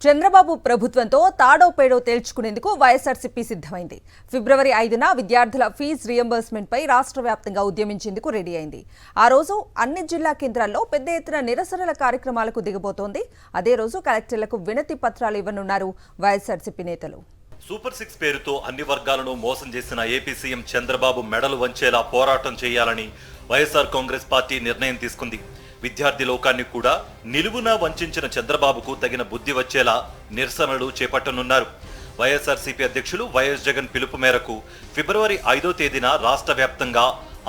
చంద్రబాబు ప్రభుత్వంతో తాడో పేడో తేల్చుకునేందుకు వైఎస్ఆర్సీపీ సిద్ధమైంది. ఫిబ్రవరి 5న విద్యార్థుల ఫీజు రియంబర్స్మెంట్ పై రాష్ట్ర వ్యాప్తంగా ఉద్యమించేందుకు రెడీ అయింది. ఆ రోజు అన్ని జిల్లా కేంద్రాల్లో పెద్ద ఎత్తున నిరసనల కార్యక్రమాలకు దిగబోతోంది. అదే రోజు కలెక్టర్లకు వినతి పత్రాలు ఇవ్వనున్నారు వైఎస్ఆర్సీపీ నేతలు. సూపర్ 6 పేరుతో అన్ని వర్గాలను మోసం చేసిన ఏపీ సీఎం చంద్రబాబు మెడలు వంచేలా పోరాటం చేయాలని వైఎస్ఆర్ కాంగ్రెస్ పార్టీ నిర్ణయం తీసుకుంది. విద్యార్థి లోకాన్ని కూడా నిలువున వంచిన చంద్రబాబుకు తగిన బుద్ధి వచ్చేలా నిరసనలు చేపట్టనున్నారు. వైఎస్ఆర్సీపీ అధ్యక్షులు వైఎస్ జగన్ పిలుపు మేరకు ఫిబ్రవరి 5వ తేదీన రాష్ట్ర వ్యాప్తంగా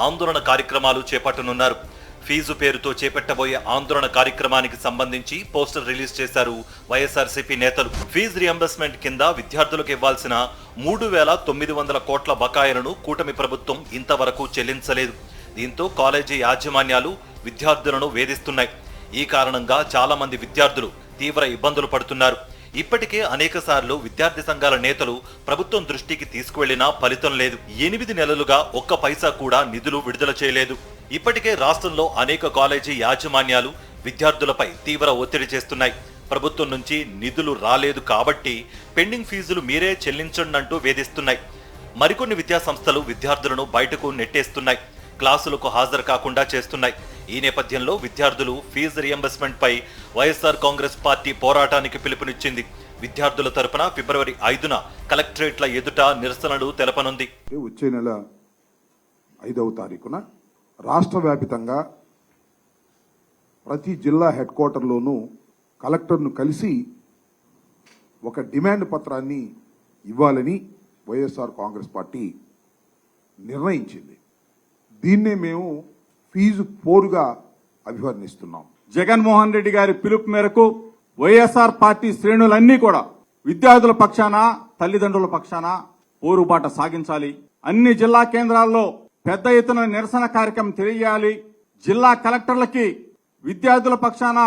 ఆందోళన కార్యక్రమాలు చేపట్టనున్నారు. ఫీజు పేరుతో చేపట్టబోయే ఆందోళన కార్యక్రమానికి సంబంధించి పోస్టర్ రిలీజ్ చేశారు వైఎస్ఆర్సీపీ నేతలు. ఫీజు రియంబర్స్మెంట్ కింద విద్యార్థులకు ఇవ్వాల్సిన 3,900 కోట్ల బకాయిలను కూటమి ప్రభుత్వం ఇంతవరకు చెల్లించలేదు. దీంతో కాలేజీ యాజమాన్యాలు విద్యార్థులను వేధిస్తున్నాయి. ఈ కారణంగా చాలా మంది విద్యార్థులు తీవ్ర ఇబ్బందులు పడుతున్నారు. ఇప్పటికే అనేక సార్లు విద్యార్థి సంఘాల నేతలు ప్రభుత్వం దృష్టికి తీసుకువెళ్లినా ఫలితం లేదు. 8 నెలలుగా ఒక్క పైసా కూడా నిధులు విడుదల చేయలేదు. ఇప్పటికే రాష్ట్రంలో అనేక కాలేజీ యాజమాన్యాలు విద్యార్థులపై తీవ్ర ఒత్తిడి చేస్తున్నాయి. ప్రభుత్వం నుంచి నిధులు రాలేదు కాబట్టి పెండింగ్ ఫీజులు మీరే చెల్లించండి అంటూ వేధిస్తున్నాయి. మరికొన్ని విద్యాసంస్థలు విద్యార్థులను బయటకు నెట్టేస్తున్నాయి. క్లాసులకు హాజరు కాకుండా చేస్తున్నాయి. ఈ నేపథ్యంలో విద్యార్థులు ఫీజు రియంబర్స్మెంట్ పై వైఎస్ఆర్ కాంగ్రెస్ పార్టీ పోరాటానికి పిలుపునిచ్చింది. విద్యార్థుల తరపున ఫిబ్రవరి 5న కలెక్టరేట్ల ఎదుట నిరసనలు తెలపనుంది. వచ్చే నెల 5వ తారీఖున రాష్ట్ర వ్యాప్తంగా ప్రతి జిల్లా హెడ్ క్వార్టర్లోనూ కలెక్టర్ను కలిసి ఒక డిమాండ్ పత్రాన్ని ఇవ్వాలని వైఎస్ఆర్ కాంగ్రెస్ పార్టీ నిర్ణయించింది. దీన్నే మేము ఫీజు పోరుగా అభివర్ణిస్తున్నాం. జగన్మోహన్ రెడ్డి గారి పిలుపు మేరకు వైఎస్ఆర్ పార్టీ శ్రేణులన్నీ కూడా విద్యార్థుల పక్షాన, తల్లిదండ్రుల పక్షాన పోరుబాట సాగించాలి. అన్ని జిల్లా కేంద్రాల్లో పెద్ద ఎత్తున నిరసన కార్యక్రమం తెలియజేయాలి. జిల్లా కలెక్టర్లకి విద్యార్థుల పక్షాన,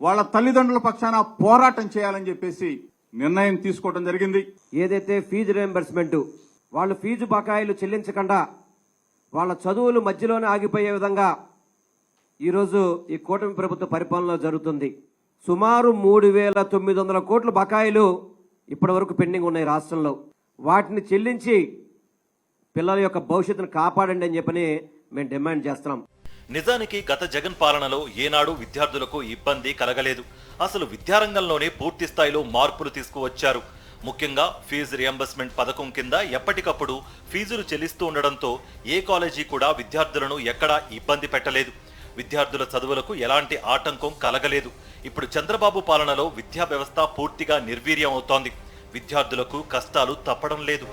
వాళ్ళ తల్లిదండ్రుల పక్షాన పోరాటం చేయాలని చెప్పేసి నిర్ణయం తీసుకోవడం జరిగింది. ఏదైతే ఫీజు రియంబర్స్మెంట్, వాళ్ళు ఫీజు బకాయిలు చెల్లించకుండా వాళ్ళ చదువులు మధ్యలోనే ఆగిపోయే విధంగా ఈరోజు ఈ కూటమి ప్రభుత్వ పరిపాలన జరుగుతుంది. సుమారు 3,900 కోట్ల బకాయిలు ఇప్పటి వరకు పెండింగ్ ఉన్నాయి రాష్ట్రంలో. వాటిని చెల్లించి పిల్లల యొక్క భవిష్యత్తును కాపాడండి అని చెప్పని మేము డిమాండ్ చేస్తున్నాం. నిజానికి గత జగన్ పాలనలో ఏనాడు విద్యార్థులకు ఇబ్బంది కలగలేదు. అసలు విద్యారంగంలోనే పూర్తి స్థాయిలో మార్పులు తీసుకువచ్చారు. ముఖ్యంగా ఫీజు రియంబర్స్మెంట్ పథకం కింద ఎప్పటికప్పుడు ఫీజులు చెల్లిస్తూ ఉండడంతో ఏ కాలేజీ కూడా విద్యార్థులను ఎక్కడా ఇబ్బంది పెట్టలేదు. విద్యార్థుల చదువులకు ఎలాంటి ఆటంకం కలగలేదు. ఇప్పుడు చంద్రబాబు పాలనలో విద్యా వ్యవస్థ పూర్తిగా నిర్వీర్యం అవుతోంది. విద్యార్థులకు కష్టాలు తప్పడం లేదు.